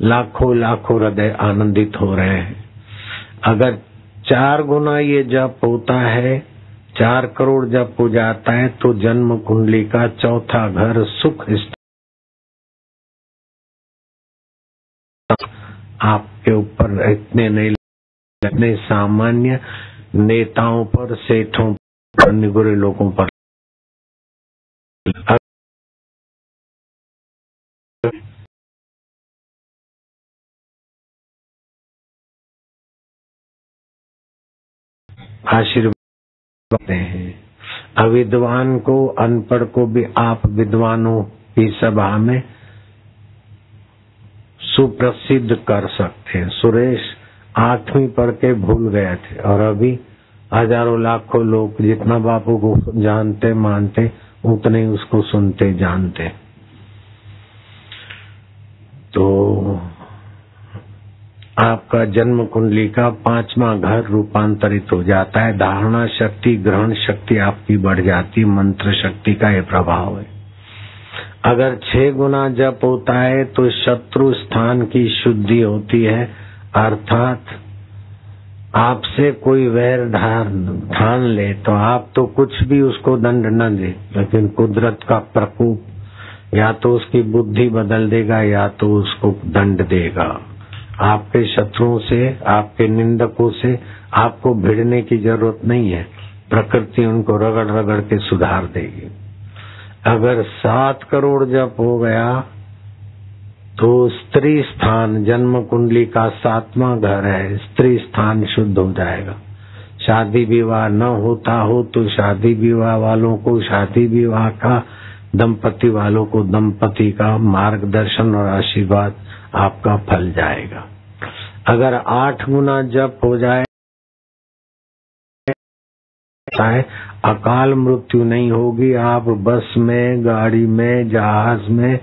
लाखों लाखों हृदय आनंदित हो रहे हैं। अगर 4 गुना ये जप होता है, 4 करोड़ जप हो जाता है, तो जन्म कुंडली का चौथा घर सुख आपके ऊपर इतने नहीं लगने, सामान्य नेताओं पर, सेठों पर, निगुरे लोगों पर। आशीर्वाद हैं। अविद्वान को, अनपढ़ को भी आप विद्वानों की सभा में सुप्रसिद्ध कर सकते हैं। सुरेश 8वीं पढ़ के भूल गए थे और अभी हजारों लाखों लोग जितना बापू को जानते मानते उतने ही उसको सुनते जानते। तो आपका जन्म कुंडली का 5वां घर रूपांतरित हो जाता है। धारणा शक्ति, ग्रहण शक्ति आपकी बढ़ जाती, मंत्र शक्ति का ये प्रभाव है। अगर 6 गुना जप होता है तो शत्रु स्थान की शुद्धि होती है, अर्थात आपसे कोई वैर ठान ले तो आप तो कुछ भी उसको दंड न दे, लेकिन कुदरत का प्रकोप या तो उसकी बुद्धि बदल देगा या तो उसको दंड देगा। आपके शत्रुओं से, आपके निंदकों से आपको भिड़ने की जरूरत नहीं है, प्रकृति उनको रगड़ रगड़ के सुधार देगी। अगर 7 करोड़ जप हो गया तो स्त्री स्थान, जन्म कुंडली का 7वां घर है, स्त्री स्थान शुद्ध हो जाएगा। शादी विवाह न होता हो तो शादी विवाह वालों को शादी विवाह का, दंपति वालों को दंपति का मार्गदर्शन और आशीर्वाद आपका फल जाएगा। अगर 8 गुना जप हो जाए, अकाल मृत्यु नहीं होगी। आप बस में, गाड़ी में, जहाज में,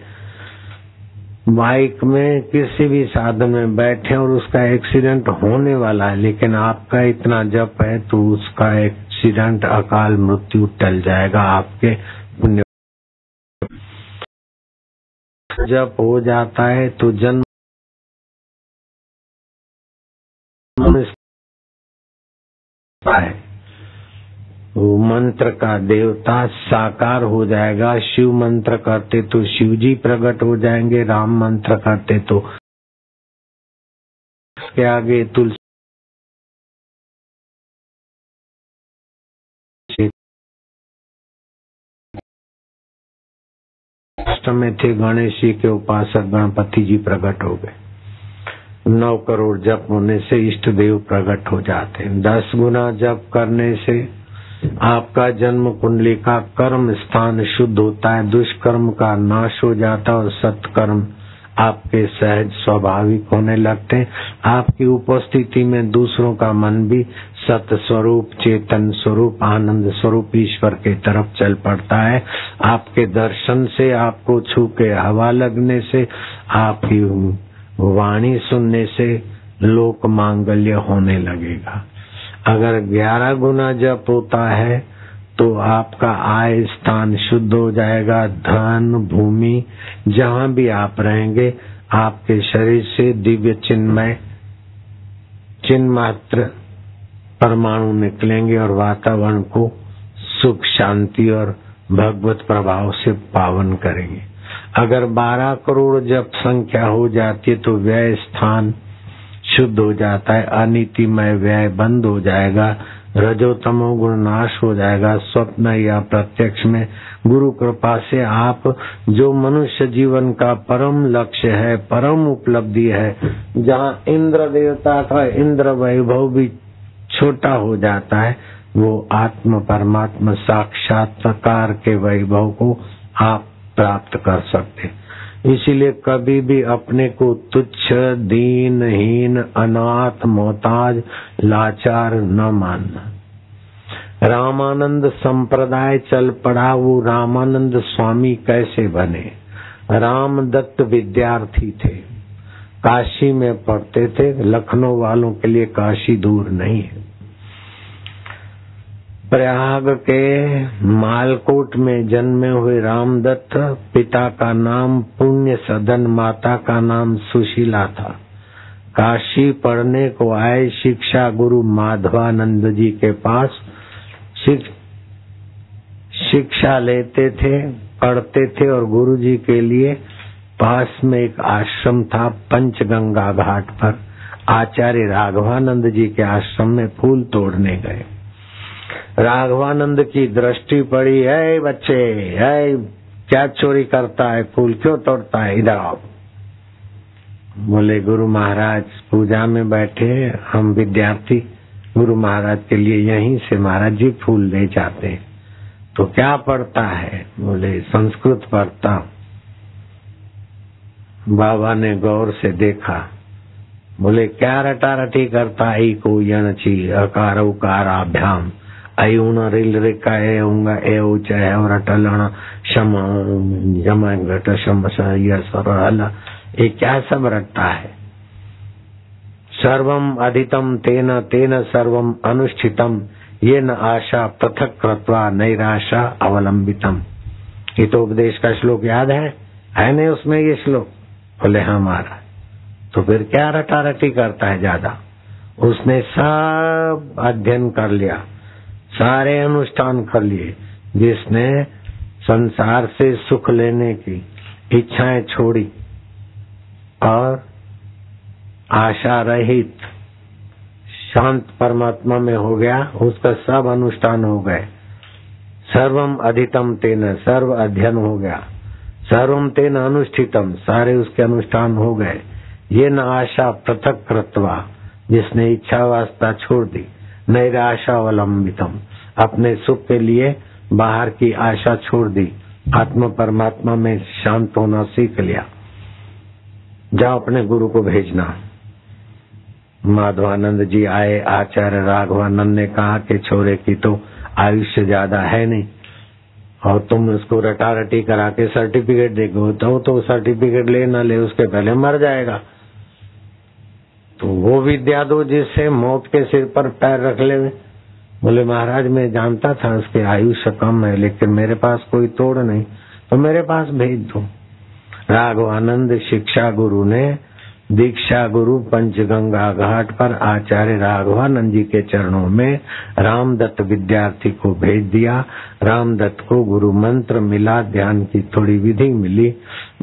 बाइक में, किसी भी साधन में बैठे और उसका एक्सीडेंट होने वाला है, लेकिन आपका इतना जप है तो उसका एक्सीडेंट, अकाल मृत्यु टल जाएगा। आपके पुण्य जप हो जाता है तो जन्म है, वो मंत्र का देवता साकार हो जाएगा। शिव मंत्र करते तो शिव जी प्रकट हो जाएंगे, राम मंत्र करते तो के आगे तुलसी में थे, गणेश जी के उपासक गणपति जी प्रकट हो गए। 9 करोड़ जप होने से इष्ट देव प्रकट हो जाते हैं। 10 गुना जप करने से आपका जन्म कुंडली का कर्म स्थान शुद्ध होता है, दुष्कर्म का नाश हो जाता है और सत्कर्म आपके सहज स्वाभाविक होने लगते हैं। आपकी उपस्थिति में दूसरों का मन भी सत स्वरूप, चेतन स्वरूप, आनंद स्वरूप ईश्वर के तरफ चल पड़ता है। आपके दर्शन से, आपको छू के हवा लगने से, आपकी वाणी सुनने से लोक मांगल्य होने लगेगा। अगर 11 गुना जप होता है तो आपका आय स्थान शुद्ध हो जाएगा। धन, भूमि, जहाँ भी आप रहेंगे आपके शरीर से दिव्य चिन्मय चिन्ह मात्र परमाणु निकलेंगे और वातावरण को सुख, शांति और भगवत प्रभाव से पावन करेंगे। अगर 12 करोड़ जप संख्या हो जाती है तो व्यय स्थान शुद्ध हो जाता है, अनितिमय व्यय बंद हो जाएगा, रजोतमो गुण नाश हो जाएगा। स्वप्न या प्रत्यक्ष में गुरु कृपा से आप जो मनुष्य जीवन का परम लक्ष्य है, परम उपलब्धि है, जहाँ इंद्र देवता का इंद्र वैभव भी छोटा हो जाता है, वो आत्म परमात्मा साक्षात्कार के वैभव को आप प्राप्त कर सकते। इसीलिए कभी भी अपने को तुच्छ, दीनहीन, अनाथ, मोहताज, लाचार न मानना। रामानंद संप्रदाय चल पड़ा, वो रामानंद स्वामी कैसे बने? रामदत्त विद्यार्थी थे, काशी में पढ़ते थे। लखनऊ वालों के लिए काशी दूर नहीं है। प्रयाग के मालकोट में जन्मे हुए रामदत्त, पिता का नाम पुण्य सदन, माता का नाम सुशीला था। काशी पढ़ने को आए शिक्षा गुरु माधवानंद जी के पास शिक्षा लेते थे, पढ़ते थे और गुरु जी के लिए पास में एक आश्रम था पंचगंगा घाट पर। आचार्य राघवानंद जी के आश्रम में फूल तोड़ने गए। राघवानंद की दृष्टि पड़ी, है बच्चे, है क्या चोरी करता है, फूल क्यों तोड़ता है, इधर आओ। बोले गुरु महाराज पूजा में बैठे, हम विद्यार्थी गुरु महाराज के लिए यहीं से महाराज जी फूल ले जाते हैं। तो क्या पढ़ता है? बोले संस्कृत पढ़ता। बाबा ने गौर से देखा, बोले क्या रटा रटी करता है, को यण ची अकार उकार अभ्याम अयुण रिल रेखा ए उंगा ए ऊंचा है और अटलण शम जमा घट शम सरल, ये क्या सब रटता है। सर्वम अधितम तेन तेन सर्वम अनुष्ठितम ये न आशा पृथक कृत्वा नैराशा अवलंबितम। ये तो उपदेश का श्लोक याद है नहीं उसमें ये श्लोक? बोले हाँ महाराज। तो फिर क्या रटा रटी करता है ज्यादा? उसने सब अध्ययन कर लिया, सारे अनुष्ठान कर लिए। जिसने संसार से सुख लेने की इच्छाएं छोड़ी और आशा रहित शांत परमात्मा में हो गया, उसका सब अनुष्ठान हो गए। सर्वम अधितम तेन, सर्व अध्ययन हो गया। सर्वम तेन अनुष्ठितम, सारे उसके अनुष्ठान हो गए। ये न आशा पृथक कृत्वा, जिसने इच्छा वास्ता छोड़ दी। नैराशा अवलंबितम, अपने सुख के लिए बाहर की आशा छोड़ दी, आत्मा परमात्मा में शांत होना सीख लिया। जाओ अपने गुरु को भेजना। माधवानंद जी आए, आचार्य राघवानंद ने कहा कि छोरे की तो आयुष्य ज्यादा है नहीं और तुम उसको रटा रटी करा के सर्टिफिकेट देखो तो सर्टिफिकेट ले न ले उसके पहले मर जाएगा। तो वो विद्या दो जिससे मौत के सिर पर पैर रख ले। बोले महाराज मैं जानता था उसके आयुष्य कम है, लेकिन मेरे पास कोई तोड़ नहीं, तो मेरे पास भेज दो। राघवानंद शिक्षा गुरु ने दीक्षा गुरु पंचगंगा घाट पर आचार्य राघवानंद जी के चरणों में रामदत्त विद्यार्थी को भेज दिया। रामदत्त को गुरु मंत्र मिला, ध्यान की थोड़ी विधि मिली।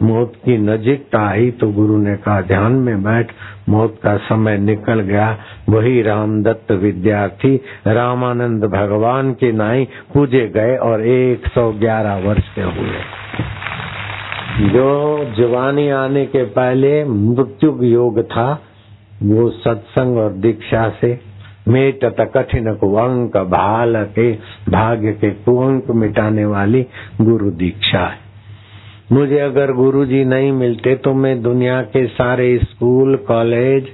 मौत की नजीकता आई तो गुरु ने कहा ध्यान में बैठ। मौत का समय निकल गया। वही रामदत्त विद्यार्थी रामानंद भगवान के नाई पूजे गए और 111 वर्ष के हुए। जो जवानी आने के पहले मृत्यु योग था, वो सत्संग और दीक्षा से मेटत कठिन कुअंक भाल के भाग्य के कुअंक मिटाने वाली गुरु दीक्षा है। मुझे अगर गुरु जी नहीं मिलते तो मैं दुनिया के सारे स्कूल, कॉलेज,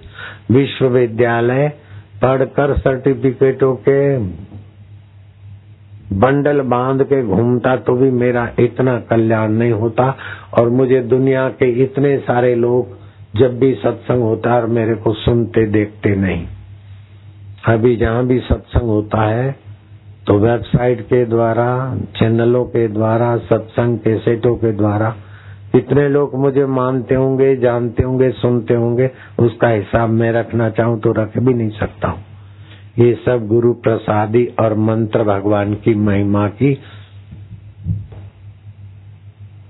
विश्वविद्यालय पढ़कर सर्टिफिकेटों के बंडल बांध के घूमता तो भी मेरा इतना कल्याण नहीं होता और मुझे दुनिया के इतने सारे लोग जब भी सत्संग होता है और मेरे को सुनते देखते नहीं। अभी जहाँ भी सत्संग होता है तो वेबसाइट के द्वारा, चैनलों के द्वारा, सत्संग कैसेटों के द्वारा कितने लोग मुझे मानते होंगे, जानते होंगे, सुनते होंगे, उसका हिसाब मैं रखना चाहूँ तो रख भी नहीं सकता हूँ। ये सब गुरु प्रसादी और मंत्र भगवान की महिमा की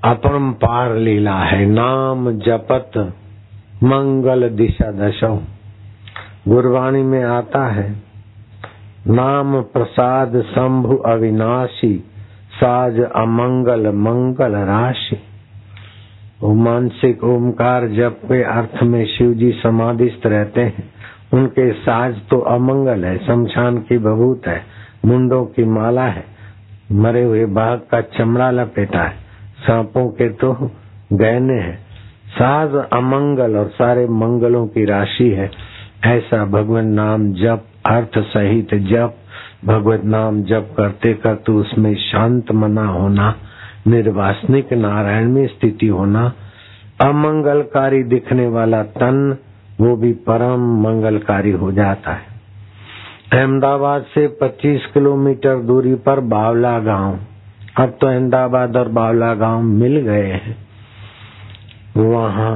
अपरंपार लीला है। नाम जपत मंगल दिशा दशो, गुरवाणी में आता है नाम प्रसाद शंभु अविनाशी, साज अमंगल मंगल राशि। मानसिक ओमकार जप के अर्थ में शिव जी समाधिस्थ रहते हैं। उनके साज तो अमंगल है, शमशान की बबूत है, मुंडों की माला है, मरे हुए बाघ का चमड़ा लपेटा है, सांपों के तो गहने हैं। साज अमंगल और सारे मंगलों की राशि है। ऐसा भगवान नाम जप, अर्थ सहित जप, भगवत नाम जप करते करते उसमें शांत मना होना, निर्वासनिक नारायण में स्थिति होना, अमंगलकारी दिखने वाला तन वो भी परम मंगलकारी हो जाता है। अहमदाबाद से 25 किलोमीटर दूरी पर बावला गांव। अब तो अहमदाबाद और बावला गांव मिल गए हैं। वहाँ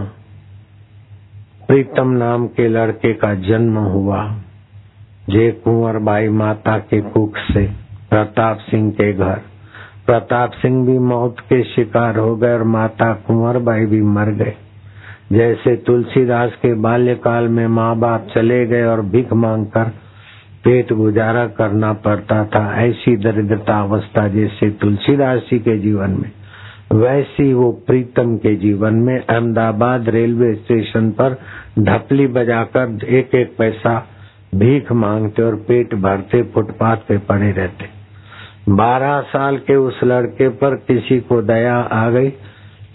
प्रीतम नाम के लड़के का जन्म हुआ। जय कुंवर बाई माता के कुख से प्रताप सिंह के घर। प्रताप सिंह भी मौत के शिकार हो गए और माता कुंवर बाई भी मर गए। जैसे तुलसीदास के बाल्यकाल में माँ बाप चले गए और भीख मांगकर पेट गुजारा करना पड़ता था, ऐसी दरिद्रता अवस्था जैसे तुलसीदास जी के जीवन में, वैसी वो प्रीतम के जीवन में अहमदाबाद रेलवे स्टेशन पर ढपली बजाकर एक एक पैसा भीख मांगते और पेट भरते फुटपाथ पे पड़े रहते। 12 साल के उस लड़के पर किसी को दया आ गई,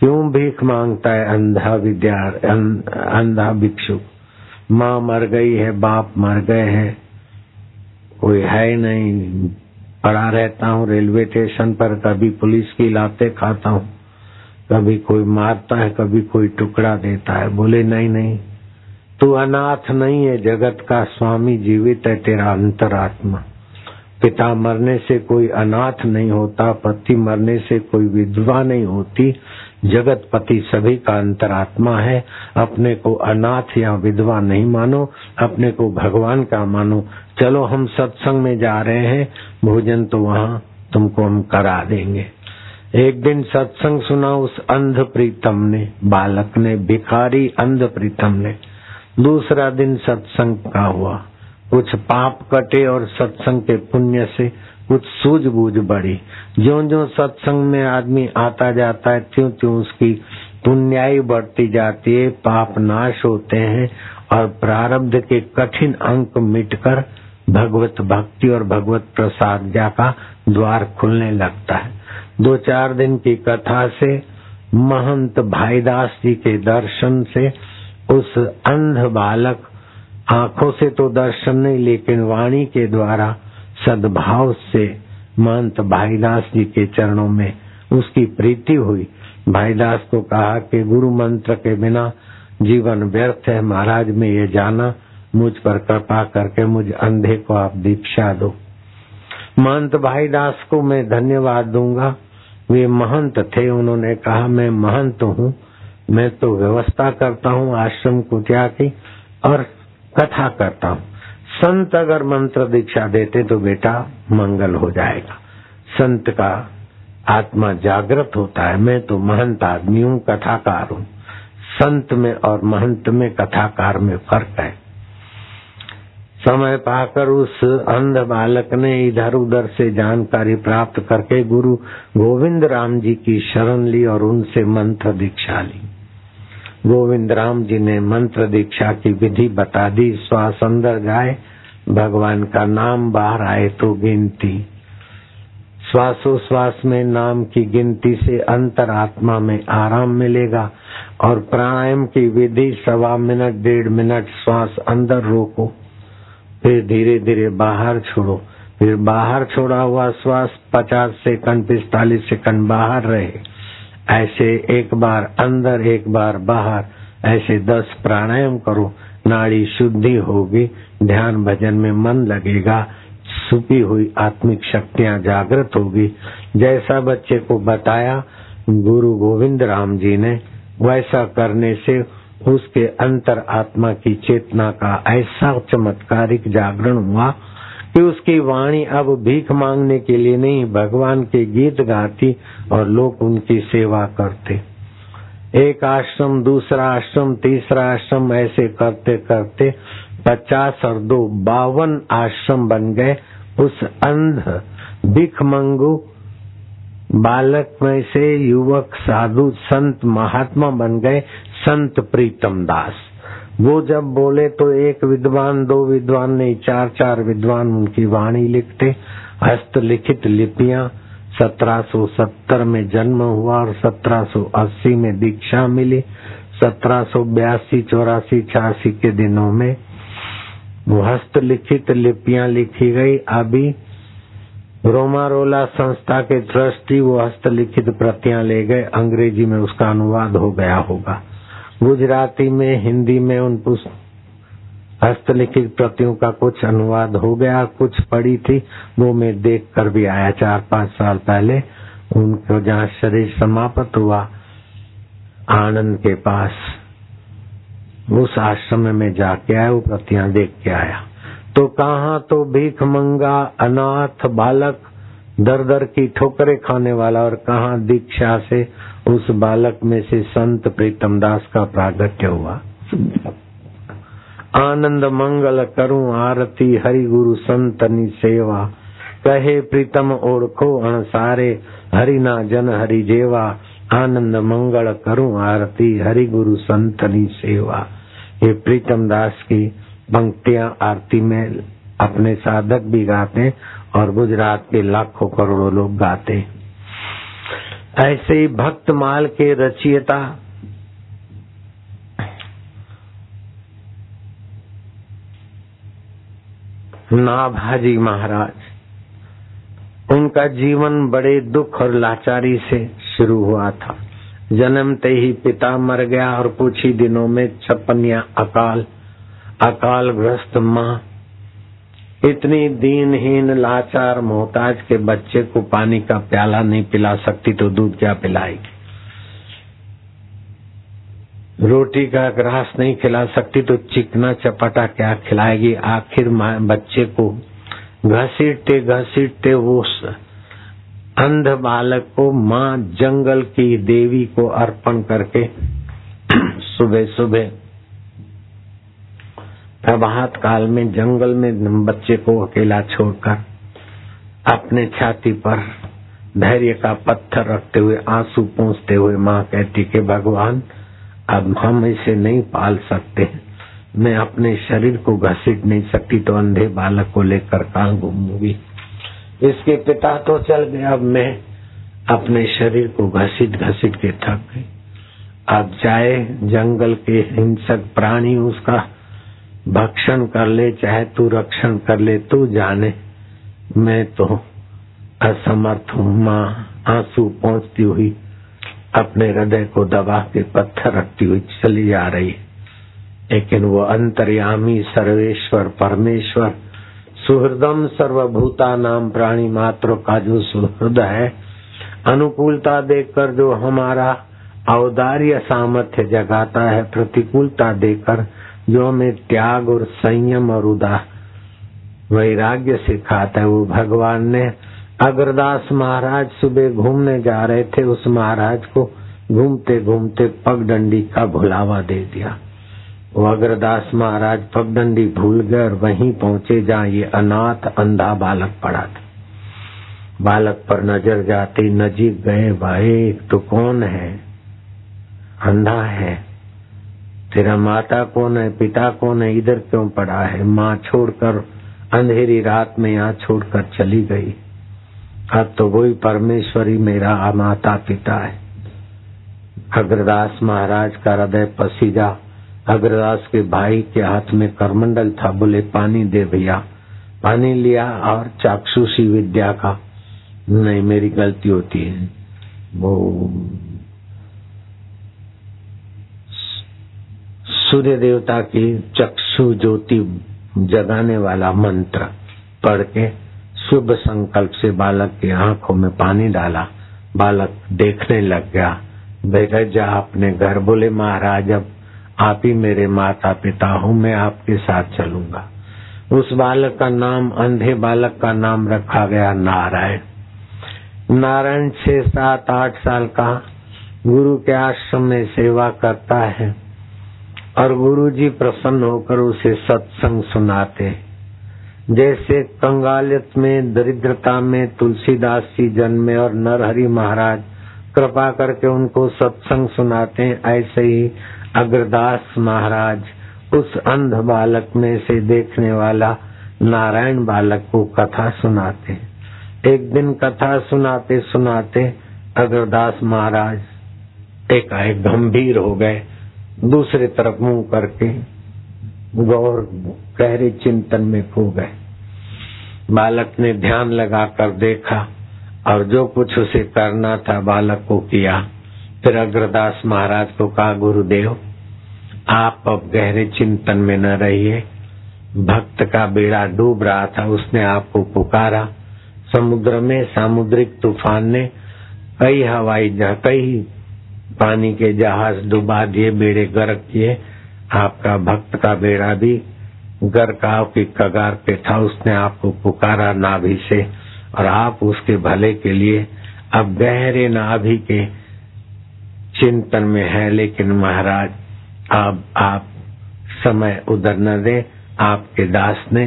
क्यों भीख मांगता है अंधा भिक्षु। माँ मर गई है, बाप मर गए हैं, कोई है नहीं, पड़ा रहता हूँ रेलवे स्टेशन पर, कभी पुलिस की लातें खाता हूँ, कभी कोई मारता है, कभी कोई टुकड़ा देता है। बोले नहीं नहीं, तू अनाथ नहीं है, जगत का स्वामी जीवित है तेरा अंतरात्मा। पिता मरने से कोई अनाथ नहीं होता, पति मरने से कोई विधवा नहीं होती, जगत पति सभी का अंतरात्मा है। अपने को अनाथ या विधवा नहीं मानो, अपने को भगवान का मानो। चलो हम सत्संग में जा रहे हैं, भोजन तो वहाँ तुमको हम करा देंगे। एक दिन सत्संग सुना उस अंध प्रीतम ने, बालक ने, भिखारी अंध प्रीतम ने। दूसरा दिन सत्संग का हुआ, कुछ पाप कटे और सत्संग के पुण्य से कुछ सूझबूझ बढ़ी। ज्यों-ज्यों सत्संग में आदमी आता जाता है, त्यों-त्यों उसकी पुण्याई बढ़ती जाती है, पाप नाश होते हैं और प्रारब्ध के कठिन अंक मिटकर भगवत भक्ति और भगवत प्रसाद का द्वार खुलने लगता है। 2-4 दिन की कथा से, महंत भाईदास जी के दर्शन से, उस अंध बालक, आंखों से तो दर्शन नहीं लेकिन वाणी के द्वारा सद्भाव से महंत भाईदास जी के चरणों में उसकी प्रीति हुई। भाईदास को कहा कि गुरु मंत्र के बिना जीवन व्यर्थ है, महाराज में ये जाना, मुझ पर कृपा करके मुझ अंधे को आप दीक्षा दो। महंत भाईदास को मैं धन्यवाद दूंगा, वे महंत थे। उन्होंने कहा मैं महंत हूँ, मैं तो व्यवस्था करता हूँ आश्रम कुटिया की और कथा करता हूँ। संत अगर मंत्र दीक्षा देते तो बेटा मंगल हो जाएगा। संत का आत्मा जागृत होता है। मैं तो महंत आदमी हूँ, कथाकार हूँ। संत में और महंत में, कथाकार में फर्क है। समय पाकर उस अंध बालक ने इधर उधर से जानकारी प्राप्त करके गुरु गोविंद राम जी की शरण ली और उनसे मंत्र दीक्षा ली। गोविंद राम जी ने मंत्र दीक्षा की विधि बता दी। श्वास अंदर जाए, भगवान का नाम बाहर आए तो गिनती। श्वासोश्वास में नाम की गिनती से अंतरात्मा में आराम मिलेगा। और प्राणायाम की विधि 1.25 मिनट 1.5 मिनट श्वास अंदर रोको, फिर धीरे धीरे बाहर छोड़ो, फिर बाहर छोड़ा हुआ श्वास 50 सेकंड 45 सेकंड बाहर रहे। ऐसे एक बार अंदर एक बार बाहर, ऐसे 10 प्राणायाम करो। नाड़ी शुद्धि होगी, ध्यान भजन में मन लगेगा, छुपी हुई आत्मिक शक्तियां जागृत होगी। जैसा बच्चे को बताया गुरु गोविंद राम जी ने, वैसा करने से उसके अंतर आत्मा की चेतना का ऐसा चमत्कारिक जागरण हुआ कि उसकी वाणी अब भीख मांगने के लिए नहीं, भगवान के गीत गाती और लोग उनकी सेवा करते। एक आश्रम, दूसरा आश्रम, तीसरा आश्रम, ऐसे करते करते 50 और 2 52 आश्रम बन गए। उस अंध भीख मंगू बालक में से युवक साधु संत महात्मा बन गए संत प्रीतम दास। वो जब बोले तो 1 विद्वान 2 विद्वान नहीं, 4 विद्वान उनकी वाणी लिखते। हस्तलिखित लिपियां 1770 में जन्म हुआ और 1780 में दीक्षा मिली। 1782, 84, 86 के दिनों में वो हस्तलिखित लिपियां लिखी गई। अभी रोमारोला संस्था के ट्रस्टी वो हस्तलिखित प्रतियां ले गए, अंग्रेजी में उसका अनुवाद हो गया होगा। गुजराती में, हिंदी में उन हस्तलिखित प्रतियों का कुछ अनुवाद हो गया, कुछ पढ़ी थी, वो मैं देख कर भी आया 4-5 साल पहले। उनको जहाँ शरीर समाप्त हुआ आनंद के पास, उस आश्रम में जाके आया, वो प्रतियां देख के आया। तो कहाँ तो भीख मंगा अनाथ बालक दर दर की ठोकरें खाने वाला, और कहाँ दीक्षा से उस बालक में से संत प्रीतम दास का प्रागट्य हुआ। आनंद मंगल करूं आरती हरि गुरु संतनी सेवा, कहे प्रीतम ओळखो अणसारे हरि ना जन हरि जेवा। आनंद मंगल करूं आरती हरि गुरु संतनी सेवा। ये प्रीतम दास की पंक्तियां आरती में अपने साधक भी गाते और गुजरात के लाखों करोड़ों लोग गाते। ऐसे ही भक्तमाल के रचयिता नाभाजी महाराज, उनका जीवन बड़े दुख और लाचारी से शुरू हुआ था। जन्मते ही पिता मर गया और कुछ ही दिनों में छपनिया अकाल ग्रस्त माँ इतनी दीनहीन लाचार मोहताज के बच्चे को पानी का प्याला नहीं पिला सकती तो दूध क्या पिलाएगी, रोटी का ग्रास नहीं खिला सकती तो चिकना चपाटा क्या खिलाएगी। आखिर बच्चे को घसीटते घसीटते वो अंध बालक को माँ जंगल की देवी को अर्पण करके सुबह सुबह प्रभात काल में जंगल में बच्चे को अकेला छोड़कर अपने छाती पर धैर्य का पत्थर रखते हुए आंसू पोंछते हुए माँ कहती कि भगवान अब हम इसे नहीं पाल सकते, मैं अपने शरीर को घसीट नहीं सकती तो अंधे बालक को लेकर कहाँ घूमूंगी। इसके पिता तो चल गए, अब मैं अपने शरीर को घसीट घसीट के थक गई। अब चाहे जंगल के हिंसक प्राणी उसका भक्षण कर ले, चाहे तू रक्षण कर ले, तू जाने, मैं तो असमर्थ हूँ। माँ आंसू पोंछती हुई अपने हृदय को दबा के पत्थर रखती हुई चली जा रही, लेकिन वो अंतर्यामी सर्वेश्वर परमेश्वर सुहृदम सर्वभूता नाम प्राणी मात्र का जो सुहृद है, अनुकूलता देखकर जो हमारा औदार्य सामर्थ्य जगाता है, प्रतिकूलता देकर जो हमें त्याग और संयम और वैराग्य सिखाता है, वो भगवान ने अग्रदास महाराज सुबह घूमने जा रहे थे, उस महाराज को घूमते घूमते पगडंडी का भुलावा दे दिया। वो अग्रदास महाराज पगडंडी भूल गए और वहीं पहुंचे जहाँ ये अनाथ अंधा बालक पड़ा था। बालक पर नजर जाते नजीक गए, भाई तो कौन है? अंधा है। तेरा माता कौन है, पिता कौन है, इधर क्यों पड़ा है? माँ छोड़कर अंधेरी रात में यहाँ छोड़कर चली गई, अब तो वही परमेश्वरी मेरा माता पिता है। अग्रदास महाराज का हृदय पसीजा। अग्रदास के भाई के हाथ में करमंडल था, बोले पानी दे भैया। पानी लिया और चाक्षुषी विद्या का, नहीं मेरी गलती होती है, वो सूर्य देवता की चक्षु ज्योति जगाने वाला मंत्र पढ़ के शुभ संकल्प से बालक की आंखों में पानी डाला। बालक देखने लग गया। बेटा जा अपने घर। बोले महाराज अब आप ही मेरे माता पिता हो, मैं आपके साथ चलूंगा। उस बालक का नाम, अंधे बालक का नाम रखा गया नारायण। नारायण 6, 7, 8 साल का गुरु के आश्रम में सेवा करता है और गुरु जी प्रसन्न होकर उसे सत्संग सुनाते। जैसे कंगालियत में, दरिद्रता में तुलसीदास जी जन्मे और नरहरि महाराज कृपा करके उनको सत्संग सुनाते हैं, ऐसे ही अग्रदास महाराज उस अंध बालक में से देखने वाला नारायण बालक को कथा सुनाते। एक दिन कथा सुनाते सुनाते अग्रदास महाराज एकाएक गंभीर हो गए, दूसरे तरफ मुंह करके गौर गहरे चिंतन में खो गए। बालक ने ध्यान लगाकर देखा और जो कुछ उसे करना था बालक को किया। फिर अग्रदास महाराज को कहा, गुरुदेव आप अब गहरे चिंतन में न रहिए, भक्त का बेड़ा डूब रहा था, उसने आपको पुकारा। समुद्र में सामुद्रिक तूफान ने कई पानी के जहाज डुबा दिए, बेड़े गर्क किए। आपका भक्त का बेड़ा भी गरकाव की कगार पे था। उसने आपको पुकारा नाभि से, और आप उसके भले के लिए अब गहरे नाभि के चिंतन में है। लेकिन महाराज अब आप समय उधर न दें। आपके दास ने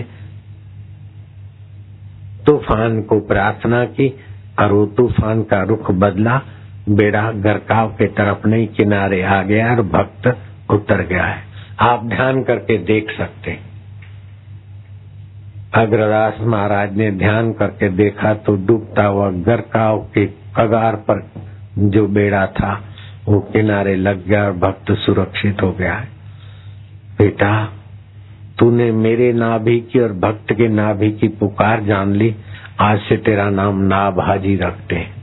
तूफान को प्रार्थना की और वो तूफान का रुख बदला। बेड़ा गरकाव के तरफ नहीं, किनारे आ गया और भक्त उतर गया है। आप ध्यान करके देख सकते। अग्रदास महाराज ने ध्यान करके देखा तो डूबता हुआ गरकाव के कगार पर जो बेड़ा था वो किनारे लग गया और भक्त सुरक्षित हो गया है। बेटा, तूने मेरे नाभि की और भक्त के नाभि की पुकार जान ली। आज से तेरा नाम नाभाजी रखते हैं।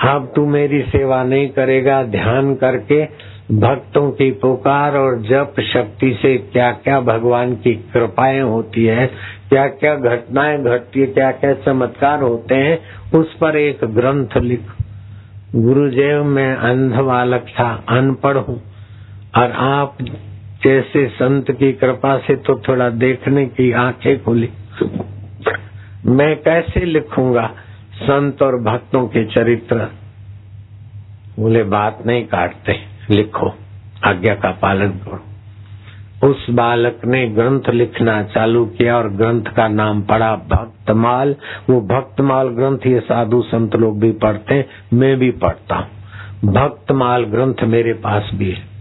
अब तू मेरी सेवा नहीं करेगा, ध्यान करके भक्तों की पुकार और जप शक्ति से क्या क्या भगवान की कृपाएं होती है, क्या क्या घटनाएं घटती है, क्या क्या चमत्कार होते हैं, उस पर एक ग्रंथ लिख। गुरुदेव, मैं अंध बालक था, अनपढ़ हूँ, और आप जैसे संत की कृपा से तो थोड़ा देखने की आंखें खुली। मैं कैसे लिखूंगा संत और भक्तों के चरित्र? बोले बात नहीं काटते, लिखो, आज्ञा का पालन करो। उस बालक ने ग्रंथ लिखना चालू किया और ग्रंथ का नाम पड़ा भक्तमाल। वो भक्तमाल ग्रंथ ये साधु संत लोग भी पढ़ते, मैं भी पढ़ता हूँ। भक्तमाल ग्रंथ मेरे पास भी है।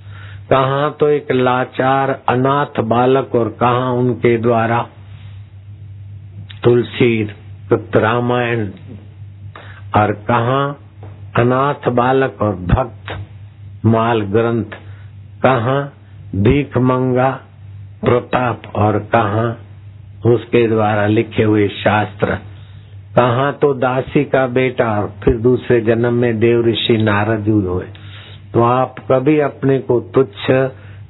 कहाँ तो एक लाचार अनाथ बालक और कहाँ उनके द्वारा तुलसी रामायण, और कहाँ अनाथ बालक और भक्त माल ग्रंथ, कहाँ भीख मंगा प्रताप, और कहाँ उसके द्वारा लिखे हुए शास्त्र, कहाँ तो दासी का बेटा और फिर दूसरे जन्म में देव ऋषि नारद हुए। तो आप कभी अपने को तुच्छ,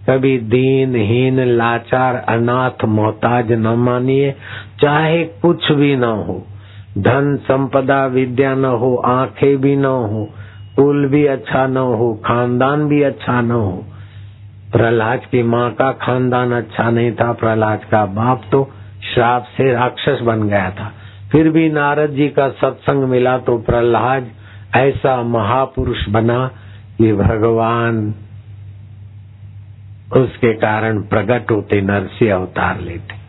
कभी दीनहीन, लाचार, अनाथ, मोहताज न मानिए। चाहे कुछ भी न हो, धन संपदा विद्या न हो, आंखें भी न हो, कुल भी अच्छा न हो, खानदान भी अच्छा न हो। प्रहलाद की माँ का खानदान अच्छा नहीं था। प्रहलाद का बाप तो श्राप से राक्षस बन गया था। फिर भी नारद जी का सत्संग मिला तो प्रहलाद ऐसा महापुरुष बना कि भगवान उसके कारण प्रकट होते, नरसिंह अवतार लेते।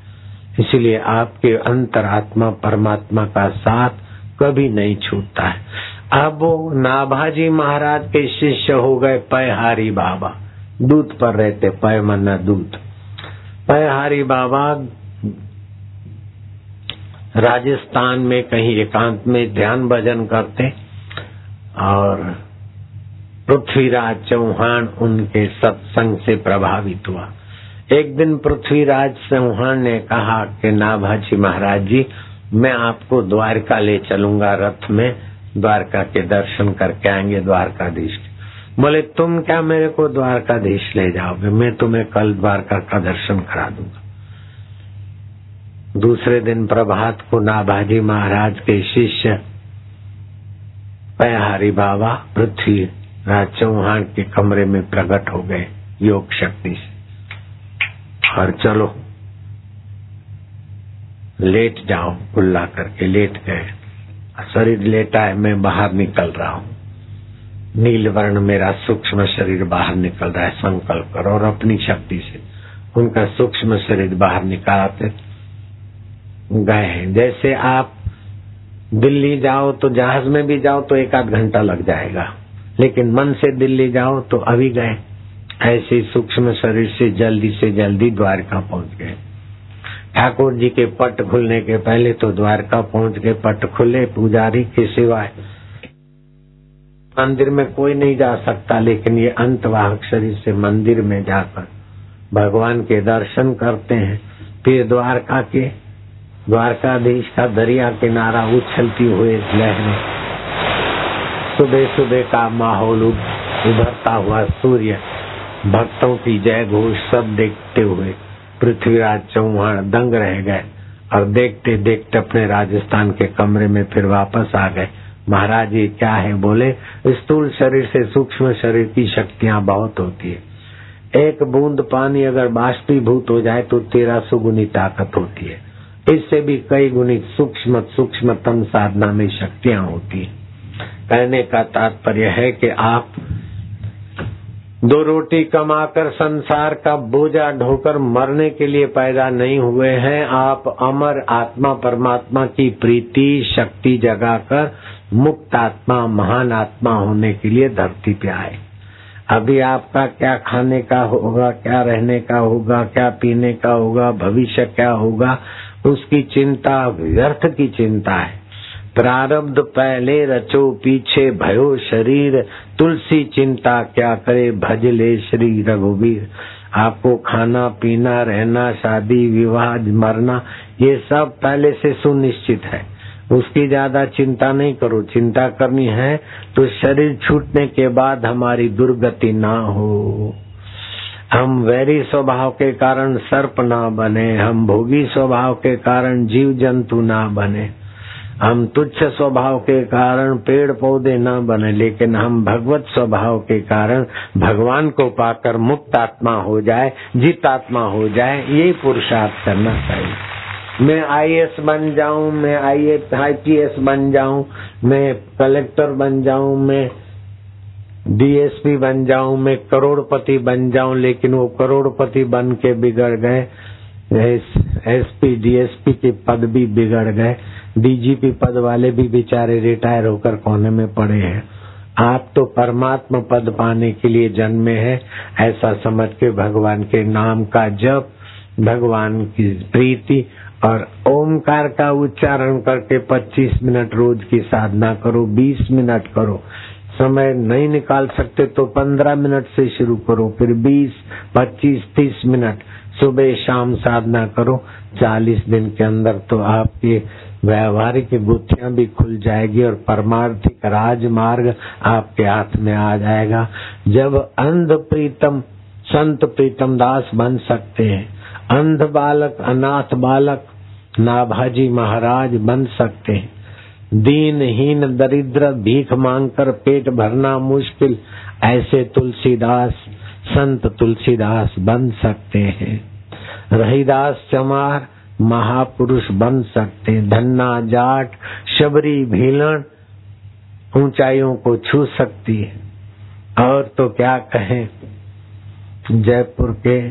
इसलिए आपके अंतरात्मा परमात्मा का साथ कभी नहीं छूटता है। अब वो नाभाजी महाराज के शिष्य हो गए पयहारी बाबा। दूध पर रहते, पय मन्ना दूध। पयहारी बाबा राजस्थान में कहीं एकांत में ध्यान भजन करते और पृथ्वीराज चौहान उनके सत्संग से प्रभावित हुआ। एक दिन पृथ्वीराज चौहान ने कहा कि नाभाजी महाराज जी, मैं आपको द्वारका ले चलूंगा रथ में, द्वारका के दर्शन करके आएंगे द्वारकाधीश। बोले तुम क्या मेरे को द्वारकाधीश ले जाओगे, मैं तुम्हें कल द्वारका का दर्शन करा दूंगा। दूसरे दिन प्रभात को नाभाजी महाराज के शिष्य पयहारी बाबा पृथ्वीराज चौहान के कमरे में प्रकट हो गए योग शक्ति से, और चलो लेट जाओ, कुल्ला करके लेट गए। शरीर लेटा है, मैं बाहर निकल रहा हूँ, नील वर्ण मेरा सूक्ष्म शरीर बाहर निकल रहा है, संकल्प करो। और अपनी शक्ति से उनका सूक्ष्म शरीर बाहर निकालते गए। जैसे आप दिल्ली जाओ तो जहाज में भी जाओ तो 1 आध घंटा लग जाएगा, लेकिन मन से दिल्ली जाओ तो अभी गए। ऐसे सूक्ष्म शरीर से जल्दी द्वारका पहुंच गए। ठाकुर जी के पट खुलने के पहले तो द्वारका पहुंच गए। पट खुले, पुजारी के सिवाय मंदिर में कोई नहीं जा सकता, लेकिन ये अंतवाहक शरीर से मंदिर में जाकर भगवान के दर्शन करते हैं। फिर द्वारकाधीश का दरिया किनारा उछलती हुए लहरें, सुबह सुबह का माहौल, उभरता हुआ सूर्य, भक्तों की जय घोष सब देखते हुए पृथ्वीराज चौहान दंग रह गए और देखते देखते अपने राजस्थान के कमरे में फिर वापस आ गए। महाराज ये क्या है? बोले स्थूल शरीर से सूक्ष्म शरीर की शक्तियां बहुत होती है। एक बूंद पानी अगर बाष्पीभूत हो जाए तो 1300 गुनी ताकत होती है। इससे भी कई गुनी सूक्ष्मतम साधना में शक्तियां होती है। कहने का तात्पर्य है कि आप 2 रोटी कमाकर संसार का बोझा ढोकर मरने के लिए पैदा नहीं हुए हैं। आप अमर आत्मा परमात्मा की प्रीति शक्ति जगाकर मुक्त आत्मा महान आत्मा होने के लिए धरती पे आए। अभी आपका क्या खाने का होगा, क्या रहने का होगा, क्या पीने का होगा, भविष्य क्या होगा, उसकी चिंता व्यर्थ की चिंता है। प्रारब्ध पहले रचो पीछे भयो शरीर, तुलसी चिंता क्या करे भज ले श्री रघुवीर। आपको खाना पीना रहना शादी विवाह मरना ये सब पहले से सुनिश्चित है, उसकी ज्यादा चिंता नहीं करो। चिंता करनी है तो शरीर छूटने के बाद हमारी दुर्गति ना हो, हम वैरी स्वभाव के कारण सर्प ना बने, हम भोगी स्वभाव के कारण जीव जंतु ना बने, हम तुच्छ स्वभाव के कारण पेड़ पौधे न बने, लेकिन हम भगवत स्वभाव के कारण भगवान को पाकर मुक्त आत्मा हो जाए, जित आत्मा हो जाए, यही पुरुषार्थ करना चाहिए। मैं IAS बन जाऊं, मैं IPS बन जाऊं, मैं कलेक्टर बन जाऊं, मैं DSP बन जाऊं, मैं करोड़पति बन जाऊं, लेकिन वो करोड़पति बन के बिगड़ गए। SP DSP के पद भी बिगड़ गए, DGP पद वाले भी बेचारे रिटायर होकर कोने में पड़े हैं। आप तो परमात्मा पद पाने के लिए जन्मे हैं, ऐसा समझ के भगवान के नाम का जप, भगवान की प्रीति और ओमकार का उच्चारण करके 25 मिनट रोज की साधना करो, 20 मिनट करो। समय नहीं निकाल सकते तो 15 मिनट से शुरू करो, फिर 20, 25, 30 मिनट सुबह शाम साधना करो। 40 दिन के अंदर तो आपकी व्यवहारिक गुत्थियां भी खुल जाएगी और परमार्थिक राजमार्ग आपके हाथ में आ जाएगा। जब अंध प्रीतम संत प्रीतम दास बन सकते हैं, अंध बालक अनाथ बालक नाभाजी महाराज बन सकते हैं, दीनहीन दरिद्र भीख मांगकर पेट भरना मुश्किल, ऐसे तुलसीदास संत तुलसीदास बन सकते हैं। रहीदास चमार महापुरुष बन सकते हैं। धन्ना जाट शबरी भीलन ऊंचाइयों को छू सकती है। और तो क्या कहें, जयपुर के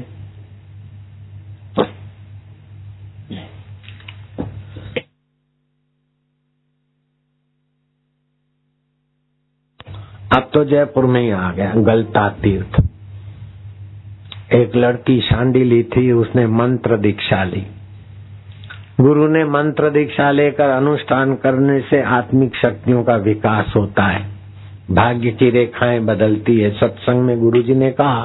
अब तो जयपुर में ही आ गया गलता तीर्थ। एक लड़की शांडी ली थी, उसने मंत्र दीक्षा ली। गुरु ने मंत्र दीक्षा लेकर अनुष्ठान करने से आत्मिक शक्तियों का विकास होता है, भाग्य की रेखाएं बदलती है। सत्संग में गुरुजी ने कहा